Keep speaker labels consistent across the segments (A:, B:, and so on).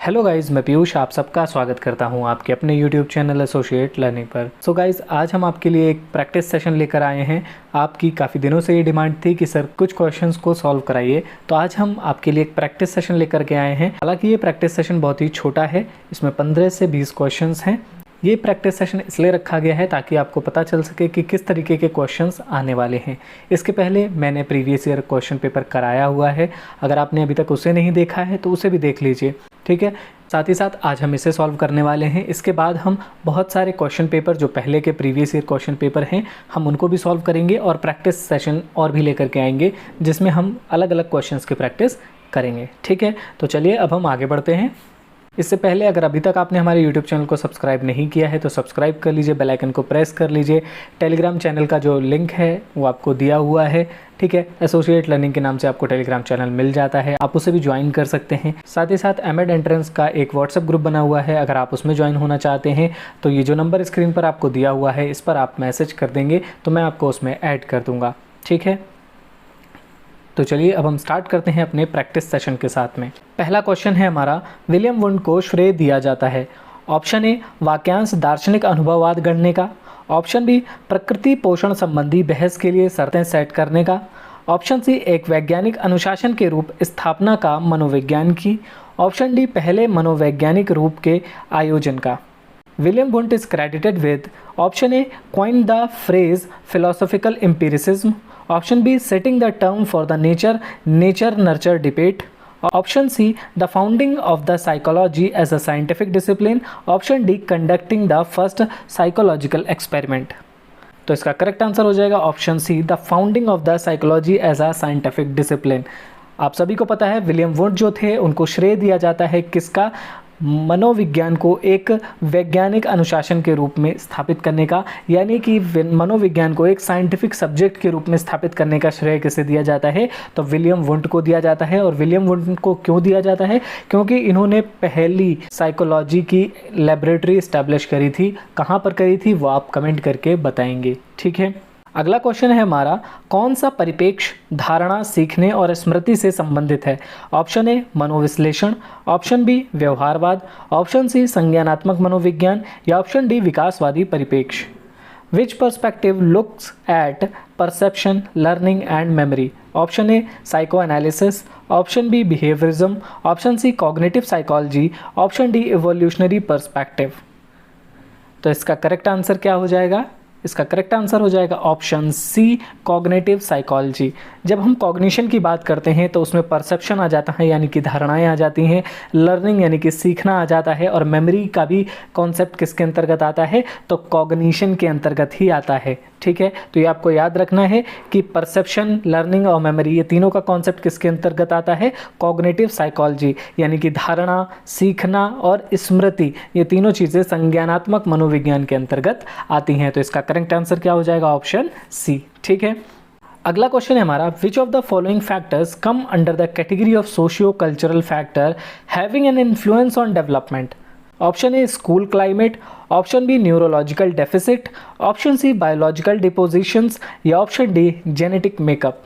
A: Hello guys, मैं पीयूष आप सबका स्वागत करता हूं आपके अपने यूट्यूब चैनल एसोसिएट लर्निंग पर। सो गाइज़, आज हम आपके लिए एक प्रैक्टिस सेशन लेकर आए हैं। आपकी काफ़ी दिनों से ये डिमांड थी कि सर कुछ क्वेश्चंस को सॉल्व कराइए, तो आज हम आपके लिए एक प्रैक्टिस सेशन लेकर के आए हैं। हालांकि ये प्रैक्टिस सेशन बहुत ही छोटा है, इसमें 15 से 20 क्वेश्चन हैं। ये प्रैक्टिस सेशन इसलिए रखा गया है ताकि आपको पता चल सके कि किस तरीके के क्वेश्चंस आने वाले हैं। इसके पहले मैंने प्रीवियस ईयर क्वेश्चन पेपर कराया हुआ है, अगर आपने अभी तक उसे नहीं देखा है तो उसे भी देख लीजिए, ठीक है। साथ ही साथ आज हम इसे सॉल्व करने वाले हैं। इसके बाद हम बहुत सारे क्वेश्चन पेपर जो पहले के प्रीवियस ईयर क्वेश्चन पेपर हैं हम उनको भी सॉल्व करेंगे और प्रैक्टिस सेशन और भी लेकर के आएंगे जिसमें हम अलग अलग क्वेश्चंस की प्रैक्टिस करेंगे, ठीक है। तो चलिए अब हम आगे बढ़ते हैं। इससे पहले अगर अभी तक आपने हमारे YouTube चैनल को सब्सक्राइब नहीं किया है तो सब्सक्राइब कर लीजिए, बेल आइकन को प्रेस कर लीजिए। टेलीग्राम चैनल का जो लिंक है वो आपको दिया हुआ है, ठीक है। एसोसिएट लर्निंग के नाम से आपको टेलीग्राम चैनल मिल जाता है, आप उसे भी ज्वाइन कर सकते हैं। साथ ही साथ एमएड एंट्रेंस का एक व्हाट्सएप ग्रुप बना हुआ है, अगर आप उसमें ज्वाइन होना चाहते हैं तो ये जो नंबर स्क्रीन पर आपको दिया हुआ है इस पर आप मैसेज कर देंगे तो मैं आपको उसमें ऐड कर दूँगा, ठीक है। तो चलिए अब हम स्टार्ट करते हैं अपने प्रैक्टिस सेशन के साथ में। पहला क्वेश्चन है हमारा, विलियम वुंड को श्रेय दिया जाता है। ऑप्शन ए, वाक्यांश दार्शनिक अनुभववाद गढ़ने का। ऑप्शन बी, प्रकृति पोषण संबंधी बहस के लिए शर्तें सेट करने का। ऑप्शन सी, एक वैज्ञानिक अनुशासन के रूप स्थापना का मनोविज्ञान की। ऑप्शन डी, पहले मनोवैज्ञानिक रूप के आयोजन का। William Wundt is credited with option A, coined the phrase philosophical empiricism. Option B, setting the term for the nature-nurture debate. Option C, the founding of the psychology as a scientific discipline. Option D, conducting the first psychological experiment. तो इसका correct answer हो जाएगा option C, the founding of the psychology as a scientific discipline. आप सभी को पता है William wound जो थे उनको श्रेय दिया जाता है किसका? मनोविज्ञान को एक वैज्ञानिक अनुशासन के रूप में स्थापित करने का, यानी कि मनोविज्ञान को एक साइंटिफिक सब्जेक्ट के रूप में स्थापित करने का श्रेय किसे दिया जाता है? तो विलियम वुंड को दिया जाता है। और विलियम वुंड को क्यों दिया जाता है? क्योंकि इन्होंने पहली साइकोलॉजी की लैबोरेटरी इस्टेब्लिश करी थी। कहाँ पर करी थी वो आप कमेंट करके बताएंगे, ठीक है। अगला क्वेश्चन है हमारा, कौन सा परिपेक्ष धारणा सीखने और स्मृति से संबंधित है? ऑप्शन ए, मनोविश्लेषण। ऑप्शन बी, व्यवहारवाद। ऑप्शन सी, संज्ञानात्मक मनोविज्ञान। या ऑप्शन डी, विकासवादी परिपेक्ष। Which perspective looks at perception, learning and memory? Option A, psychoanalysis. Option B, behaviourism. Option C, cognitive psychology. Option D, evolutionary perspective. तो इसका correct answer क्या हो जाएगा? इसका करेक्ट आंसर हो जाएगा ऑप्शन सी, कॉग्निटिव साइकोलॉजी। जब हम कॉग्निशन की बात करते हैं तो उसमें परसेप्शन आ जाता है, यानी कि धारणाएं आ जाती हैं। लर्निंग यानी कि सीखना आ जाता है। और मेमोरी का भी कॉन्सेप्ट किसके अंतर्गत आता है? तो कॉग्निशन के अंतर्गत ही आता है, ठीक है। तो ये आपको याद रखना है कि परसेप्शन, लर्निंग और मेमोरी ये तीनों का कॉन्सेप्ट किसके अंतर्गत आता है? Cognitive psychology. यानी कि धारणा, सीखना और स्मृति ये तीनों चीज़ें संज्ञानात्मक मनोविज्ञान के अंतर्गत आती हैं। तो इसका करेक्ट आंसर क्या हो जाएगा? ऑप्शन सी, ठीक है। अगला क्वेश्चन है हमारा, which of the following factors come under the category of socio cultural factor having an influence on development? Option A, school climate. Option B, neurological deficit. Option C, biological dispositions. या option D, genetic makeup.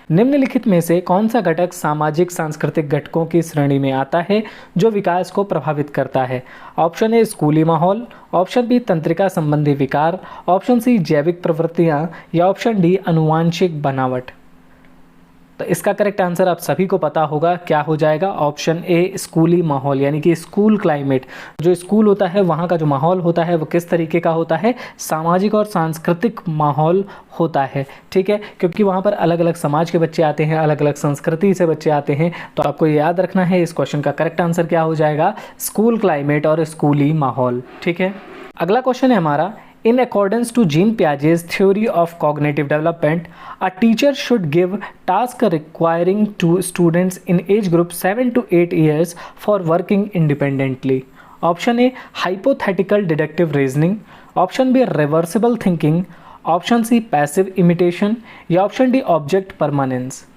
A: निम्नलिखित में से कौन सा घटक सामाजिक सांस्कृतिक घटकों की श्रेणी में आता है जो विकास को प्रभावित करता है? ऑप्शन ए, स्कूली माहौल। ऑप्शन बी, तंत्रिका संबंधी विकार। ऑप्शन सी, जैविक प्रवृत्तियां। या ऑप्शन डी, आनुवांशिक बनावट। तो इसका करेक्ट आंसर आप सभी को पता होगा, क्या हो जाएगा? ऑप्शन ए, स्कूली माहौल, यानी कि स्कूल क्लाइमेट। जो स्कूल होता है वहाँ का जो माहौल होता है वो किस तरीके का होता है? सामाजिक और सांस्कृतिक माहौल होता है, ठीक है। क्योंकि वहाँ पर अलग अलग समाज के बच्चे आते हैं, अलग अलग संस्कृति से बच्चे आते हैं। तो आपको याद रखना है इस क्वेश्चन का करेक्ट आंसर क्या हो जाएगा? स्कूल क्लाइमेट और स्कूली माहौल, ठीक है। अगला क्वेश्चन है हमारा, in accordance to Jean Piaget's theory of cognitive development, a teacher should give tasks requiring to students in age group 7 to 8 years for working independently. Option A, hypothetical deductive reasoning. Option B, reversible thinking. Option C, passive imitation. या option D, object permanence.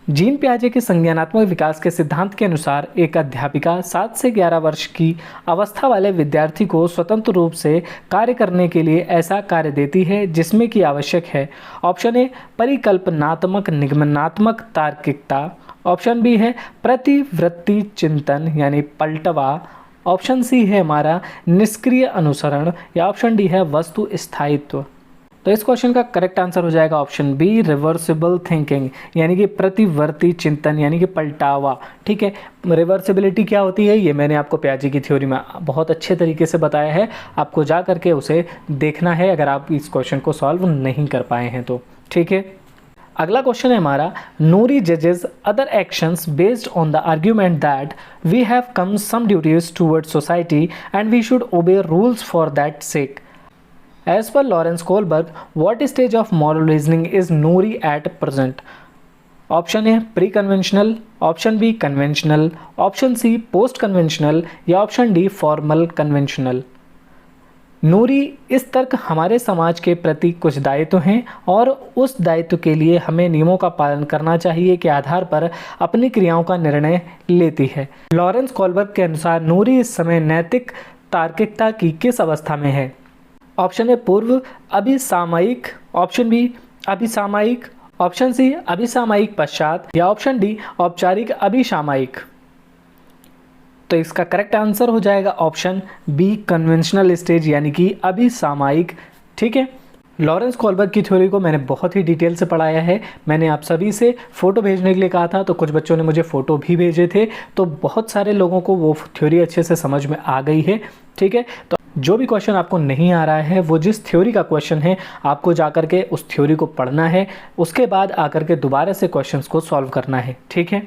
A: Jean पियाजे के संज्ञानात्मक विकास के सिद्धांत के अनुसार एक अध्यापिका 7 से 11 वर्ष की अवस्था वाले विद्यार्थी को स्वतंत्र रूप से कार्य करने के लिए ऐसा कार्य देती है जिसमें कि आवश्यक है। ऑप्शन ए, परिकल्पनात्मक निगमनात्मक तार्किकता। ऑप्शन बी है प्रतिवृत्ति चिंतन यानी पलटवा, ऑप्शन सी है हमारा निष्क्रिय अनुसरण, या ऑप्शन डी है वस्तु स्थायित्व। तो इस क्वेश्चन का करेक्ट आंसर हो जाएगा ऑप्शन बी रिवर्सिबल थिंकिंग, यानी कि प्रतिवर्ती चिंतन यानी कि पलटावा। ठीक है, रिवर्सिबिलिटी क्या होती है ये मैंने आपको पियाजे की थ्योरी में बहुत अच्छे तरीके से बताया है, आपको जा करके उसे देखना है अगर आप इस क्वेश्चन को सॉल्व नहीं कर पाए हैं तो। ठीक है, अगला क्वेश्चन है हमारा, नूरी जजेस other actions based on the argument that we have come some duties towards society and we should obey rules for that sake. As per Lawrence Kohlberg, what stage of moral reasoning is Noori at present? Option है pre conventional, option B conventional, option C post conventional, या option D formal conventional. Noori इस तर्क हमारे समाज के प्रति कुछ दायित्व हैं और उस दायित्व के लिए हमें नियमों का पालन करना चाहिए के आधार पर अपनी क्रियाओं का निर्णय लेती है। लॉरेंस कोलबर्ग के अनुसार नूरी इस समय नैतिक तार्किकता की किस अवस्था में है? ऑप्शन ए पूर्व अभिसामयिक, ऑप्शन बी अभिसामयिक, ऑप्शन सी अभिसामयिक पश्चात, या ऑप्शन डी औपचारिक अभिसामयिक। तो इसका करेक्ट आंसर हो जाएगा ऑप्शन बी कन्वेंशनल स्टेज यानी कि अभिसामयिक। ठीक है, लॉरेंस कोलबर्ग की थ्योरी को मैंने बहुत ही डिटेल से पढ़ाया है, मैंने आप सभी से फ़ोटो भेजने के लिए कहा था तो कुछ बच्चों ने मुझे फ़ोटो भी भेजे थे, तो बहुत सारे लोगों को वो थ्योरी अच्छे से समझ में आ गई है। ठीक है, तो जो भी क्वेश्चन आपको नहीं आ रहा है वो जिस थ्योरी का क्वेश्चन है आपको जाकर के उस थ्योरी को पढ़ना है, उसके बाद आकर के दोबारा से क्वेश्चंस को सॉल्व करना है। ठीक है,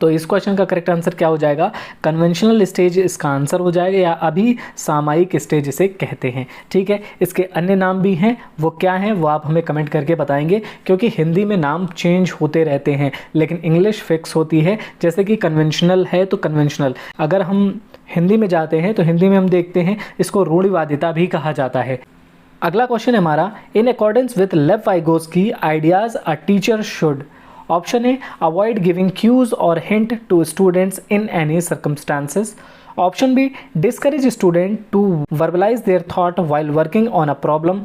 A: तो इस क्वेश्चन का करेक्ट आंसर क्या हो जाएगा? कन्वेंशनल स्टेज इसका आंसर हो जाएगा, या अभी सामयिक स्टेज इसे कहते हैं। ठीक है, इसके अन्य नाम भी हैं, वो क्या हैं वो आप हमें कमेंट करके बताएंगे, क्योंकि हिंदी में नाम चेंज होते रहते हैं लेकिन इंग्लिश फिक्स होती है। जैसे कि कन्वेंशनल है तो कन्वेंशनल, अगर हम हिंदी में जाते हैं तो हिंदी में हम देखते हैं इसको रूढ़िवादिता भी कहा जाता है। अगला क्वेश्चन है हमारा, in accordance with Lev Vygotsky ideas a teacher should. Option A avoid giving cues और hint to students in any circumstances, option B discourage student to verbalise their thought while working on a problem,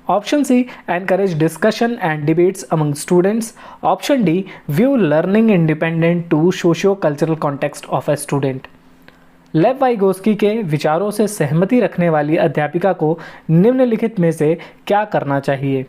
A: option C encourage discussion and debates among students, option D view learning independent to socio cultural context of a student. Lev Vygotsky के विचारों से सहमति रखने वाली अध्यापिका को निम्नलिखित में से क्या करना चाहिए?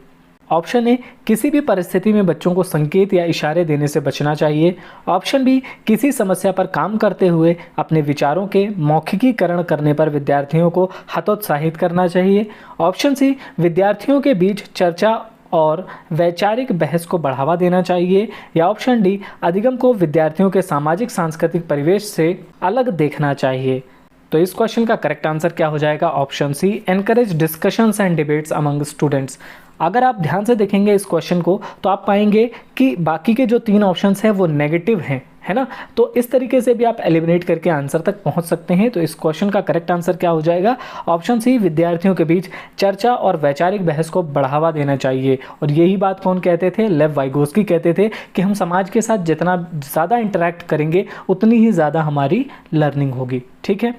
A: ऑप्शन ए किसी भी परिस्थिति में बच्चों को संकेत या इशारे देने से बचना चाहिए, ऑप्शन बी किसी समस्या पर काम करते हुए अपने विचारों के मौखिकीकरण करने पर विद्यार्थियों को हतोत्साहित करना चाहिए, ऑप्शन सी विद्यार्थियों के बीच चर्चा और वैचारिक बहस को बढ़ावा देना चाहिए, या ऑप्शन डी अधिगम को विद्यार्थियों के सामाजिक सांस्कृतिक परिवेश से अलग देखना चाहिए। तो इस क्वेश्चन का करेक्ट आंसर क्या हो जाएगा? Option C encourage discussions and debates among students. अगर आप ध्यान से देखेंगे इस क्वेश्चन को तो आप पाएंगे कि बाकी के जो 3 ऑप्शंस हैं वो नेगेटिव हैं, है ना। तो इस तरीके से भी आप एलिमिनेट करके आंसर तक पहुंच सकते हैं। तो इस क्वेश्चन का करेक्ट आंसर क्या हो जाएगा? ऑप्शन सी विद्यार्थियों के बीच चर्चा और वैचारिक बहस को बढ़ावा देना चाहिए। और यही बात कौन कहते थे? लेव वाइगोस्की कहते थे कि हम समाज के साथ जितना ज़्यादा इंटरेक्ट करेंगे उतनी ही ज़्यादा हमारी लर्निंग होगी। ठीक है,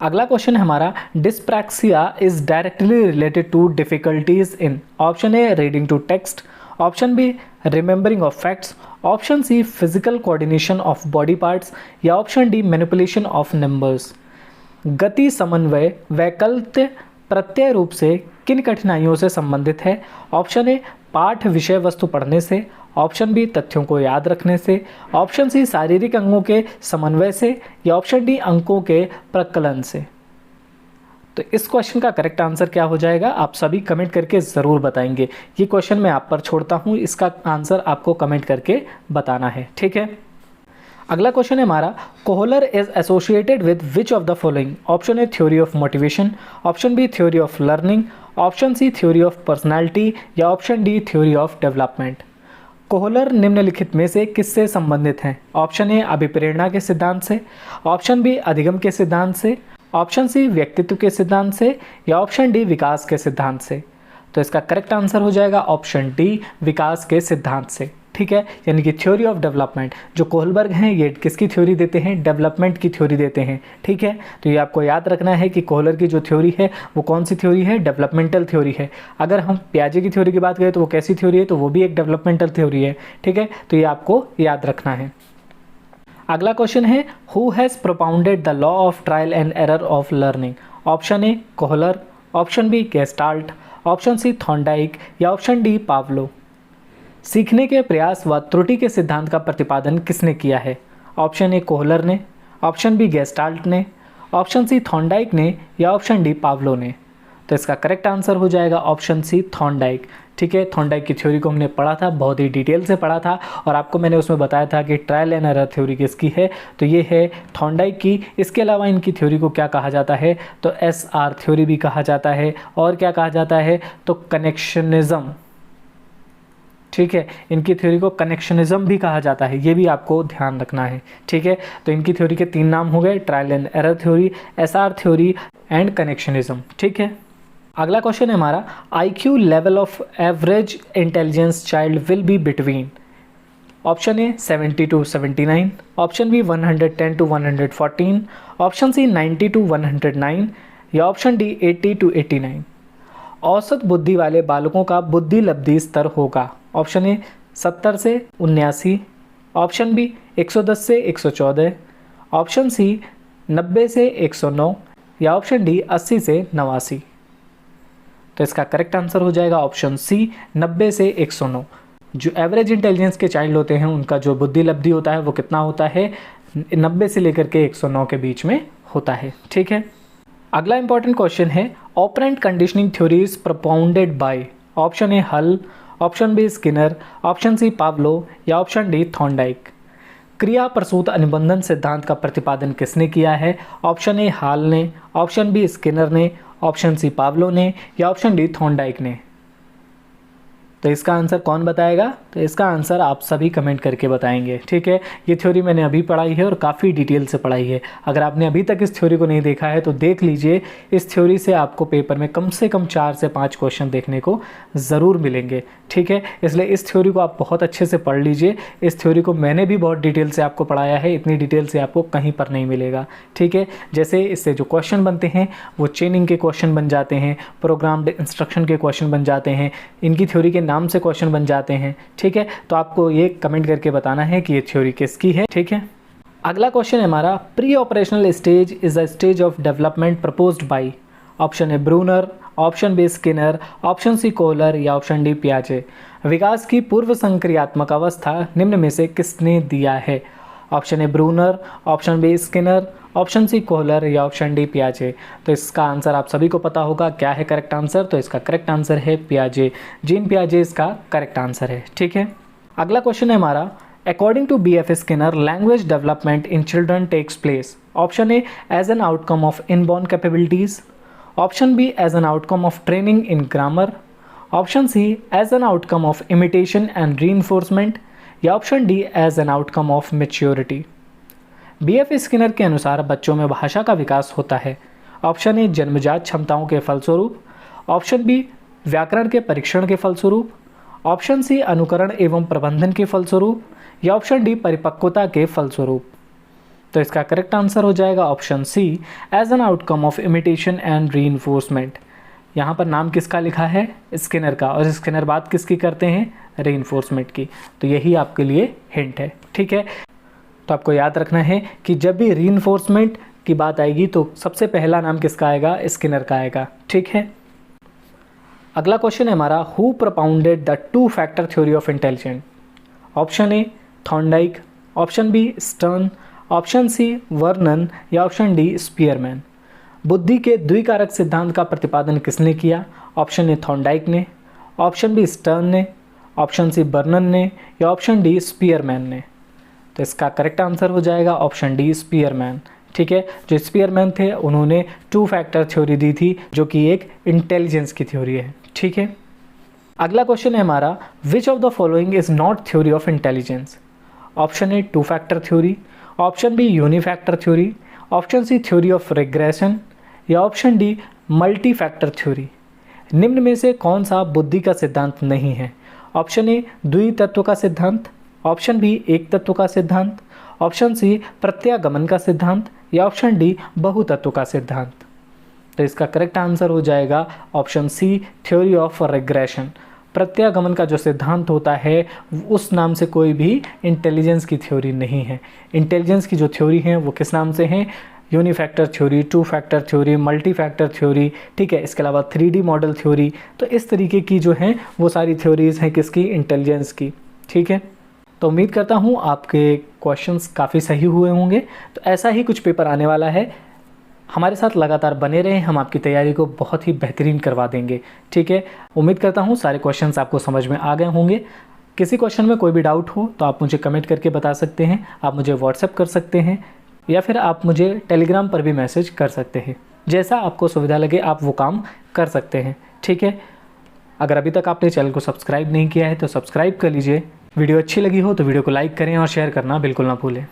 A: अगला क्वेश्चन है हमारा, dyspraxia is directly related to difficulties in. Option A reading to text, option B remembering of facts, option C physical coordination of body parts, या option D manipulation of numbers. गति समन्वय वैकल्पिक प्रत्यय रूप से किन कठिनाइयों से संबंधित है? ऑप्शन ए पाठ विषय वस्तु पढ़ने से, ऑप्शन बी तथ्यों को याद रखने से, ऑप्शन सी शारीरिक अंगों के समन्वय से, या ऑप्शन डी अंकों के प्रकलन से। तो इस क्वेश्चन का करेक्ट आंसर क्या हो जाएगा? आप सभी कमेंट करके ज़रूर बताएंगे। ये क्वेश्चन मैं आप पर छोड़ता हूँ, इसका आंसर आपको कमेंट करके बताना है। ठीक है, अगला क्वेश्चन है हमारा, Kohler is associated with which of the following. Option A theory of motivation, option B theory of learning, option C theory of personality, या option D theory of development. Kohler निम्नलिखित में से किससे संबंधित हैं? ऑप्शन ए अभिप्रेरणा के सिद्धांत से, ऑप्शन बी अधिगम के सिद्धांत से, ऑप्शन सी व्यक्तित्व के सिद्धांत से, या ऑप्शन डी विकास के सिद्धांत से। तो इसका करेक्ट आंसर हो जाएगा ऑप्शन डी विकास के सिद्धांत से। ठीक है, यानी कि थ्योरी ऑफ डेवलपमेंट। जो कोहलबर्ग हैं ये किसकी थ्योरी देते हैं? डेवलपमेंट की थ्योरी देते हैं। ठीक है, तो ये आपको याद रखना है कि कोहलर की जो थ्योरी है वो कौन सी थ्योरी है? डेवलपमेंटल थ्योरी है। अगर हम पियाजे की थ्योरी की बात करें तो वो कैसी थ्योरी है? तो वो भी एक डेवलपमेंटल थ्योरी है। ठीक है, तो ये आपको याद रखना है। अगला क्वेश्चन है, who has propounded the law of trial and error of learning? Option A Kohler, option B Gestalt, option C Thorndike या ऑप्शन डी पावलो। सीखने के प्रयास व त्रुटि के सिद्धांत का प्रतिपादन किसने किया है? ऑप्शन ए कोहलर ने, ऑप्शन बी गेस्टाल्ट ने, ऑप्शन सी थॉर्नडाइक ने या ऑप्शन डी पावलो ने। तो इसका करेक्ट आंसर हो जाएगा ऑप्शन सी थॉर्नडाइक। ठीक है, थॉर्नडाइक की थ्योरी को हमने पढ़ा था, बहुत ही डिटेल से पढ़ा था और आपको मैंने उसमें बताया था कि ट्रायल एंड एरर थ्योरी किसकी है, तो ये है थॉर्नडाइक की। इसके अलावा इनकी थ्योरी को क्या कहा जाता है? तो SR थ्योरी भी कहा जाता है और क्या कहा जाता है? तो कनेक्शनिज्म। ठीक है, इनकी थ्योरी को कनेक्शनिज्म भी कहा जाता है, ये भी आपको ध्यान रखना है। ठीक है, तो इनकी थ्योरी के 3 नाम हो गए, trial and error theory, SR theory and connectionism. ठीक है, अगला क्वेश्चन है हमारा, IQ level of average intelligence child will be between? Option A 70 to 79, option B 110 to 114, option C 90 to 109 या ऑप्शन डी 80 to 89। औसत बुद्धि वाले बालकों का बुद्धि लब्धि स्तर होगा। ऑप्शन ए 70 से 79, ऑप्शन बी 110 से 114, ऑप्शन सी 90 से 109 या ऑप्शन डी 80 से 89। तो इसका करेक्ट आंसर हो जाएगा ऑप्शन सी 90 से 109। जो एवरेज इंटेलिजेंस के चाइल्ड होते हैं उनका जो बुद्धि लब्धि होता है वो कितना होता है? 90 से लेकर के 109 के बीच में होता है। ठीक है, अगला इंपॉर्टेंट क्वेश्चन है, operant conditioning theory is propounded by? Option A Hull, option B Skinner, option C Pavlov या ऑप्शन डी थॉर्नडाइक। क्रिया प्रसूत अनुबंधन सिद्धांत का प्रतिपादन किसने किया है? ऑप्शन ए हॉल ने, ऑप्शन बी स्किनर ने, ऑप्शन सी पावलो ने या ऑप्शन डी थॉर्नडाइक ने। तो इसका आंसर कौन बताएगा? तो इसका आंसर आप सभी कमेंट करके बताएंगे। ठीक है, ये थ्योरी मैंने अभी पढ़ाई है और काफ़ी डिटेल से पढ़ाई है। अगर आपने अभी तक इस थ्योरी को नहीं देखा है तो देख लीजिए। इस थ्योरी से आपको पेपर में कम से कम 4 से 5 क्वेश्चन देखने को ज़रूर मिलेंगे। ठीक है, इसलिए इस थ्योरी को आप बहुत अच्छे से पढ़ लीजिए। इस थ्योरी को मैंने भी बहुत डिटेल से आपको पढ़ाया है, इतनी डिटेल से आपको कहीं पर नहीं मिलेगा। ठीक है, जैसे इससे जो क्वेश्चन बनते हैं वो चेनिंग के क्वेश्चन बन जाते हैं, प्रोग्राम्ड इंस्ट्रक्शन के क्वेश्चन बन जाते हैं, इनकी थ्योरी के नाम से क्वेश्चन बन जाते हैं। ठीक है, तो आपको ये कमेंट करके बताना है कि ये थ्योरी किसकी है। ठीक है, अगला क्वेश्चन है हमारा, pre operational stage is a stage of development proposed by? Option A Bruner, option B Skinner, option C Kohler या ऑप्शन डी पियाजे। विकास की पूर्व संक्रियात्मक अवस्था निम्न में से किसने दिया है? Option A Bruner, option B Skinner, option C Kohler या ऑप्शन डी पियाजे। तो इसका आंसर आप सभी को पता होगा, क्या है करेक्ट आंसर? तो इसका करेक्ट आंसर है पियाजे। जीन पियाजे इसका करेक्ट आंसर है। ठीक है, अगला क्वेश्चन है हमारा, according to BF Skinner language development in children takes place? Option A as an outcome of inborn capabilities, option B as an outcome of training in grammar, option C as an outcome of imitation and reinforcement या option D as an outcome of maturity. BF Skinner के अनुसार बच्चों में भाषा का विकास होता है। Option ए जन्मजात क्षमताओं के फलस्वरूप, ऑप्शन बी व्याकरण के परीक्षण के फलस्वरूप, ऑप्शन सी अनुकरण एवं प्रबंधन के फलस्वरूप या ऑप्शन डी परिपक्वता के फलस्वरूप। तो इसका करेक्ट आंसर हो जाएगा option C as an outcome of imitation and reinforcement. यहाँ पर नाम किसका लिखा है? स्किनर का, और स्किनर बात किसकी करते हैं? रीइंफोर्समेंट की। तो यही आपके लिए हिंट है। ठीक है, तो आपको याद रखना है कि जब भी रीइंफोर्समेंट की बात आएगी तो सबसे पहला नाम किसका आएगा? स्किनर का आएगा। ठीक है, अगला क्वेश्चन है हमारा, who propounded the 2 factor theory of intelligence? Option A Thorndike, option B Stern, option C Vernon या ऑप्शन डी स्पीयरमैन। बुद्धि के द्विकारक सिद्धांत का प्रतिपादन किसने किया? ऑप्शन ए थॉर्नडाइक ने, ऑप्शन बी स्टर्न ने, ऑप्शन सी बर्नन ने या ऑप्शन डी स्पीयरमैन ने। तो इसका करेक्ट आंसर हो जाएगा ऑप्शन डी स्पीयरमैन। ठीक है, जो स्पीयरमैन थे उन्होंने 2 फैक्टर थ्योरी दी थी जो कि एक इंटेलिजेंस की थ्योरी है। ठीक है, अगला क्वेश्चन है हमारा, which of the following is not theory of intelligence? Option A 2 factor theory, option B unifactor theory, option C theory of regression या option D multi factor theory. निम्न में से कौन सा बुद्धि का सिद्धांत नहीं है? ऑप्शन ए द्वितत्व का सिद्धांत, ऑप्शन बी एक तत्व का सिद्धांत, ऑप्शन सी प्रत्यागमन का सिद्धांत या ऑप्शन डी बहुतत्व का सिद्धांत। तो इसका करेक्ट आंसर हो जाएगा option C theory of regression. प्रत्यागमन का जो सिद्धांत होता है उस नाम से कोई भी इंटेलिजेंस की थ्योरी नहीं है। इंटेलिजेंस की जो थ्योरी है वो किस नाम से हैं? Unifactor theory, two factor theory, multi factor theory, ठीक है। इसके अलावा 3D मॉडल थ्योरी। तो इस तरीके की जो हैं वो सारी थ्योरीज़ हैं किसकी? इंटेलिजेंस की, ठीक है। तो उम्मीद करता हूँ आपके क्वेश्चंस काफ़ी सही हुए होंगे। तो ऐसा ही कुछ पेपर आने वाला है, हमारे साथ लगातार बने रहें, हम आपकी तैयारी को बहुत ही बेहतरीन करवा देंगे, ठीक है। उम्मीद करता हूँ सारे क्वेश्चंस आपको समझ में आ गए होंगे। किसी क्वेश्चन में कोई भी डाउट हो तो आप मुझे कमेंट करके बता सकते हैं, आप मुझे व्हाट्सएप कर सकते हैं या फिर आप मुझे टेलीग्राम पर भी मैसेज कर सकते हैं। जैसा आपको सुविधा लगे आप वो काम कर सकते हैं, ठीक है। अगर अभी तक आपने चैनल को सब्सक्राइब नहीं किया है तो सब्सक्राइब कर लीजिए। वीडियो अच्छी लगी हो तो वीडियो को लाइक करें और शेयर करना बिल्कुल ना भूलें।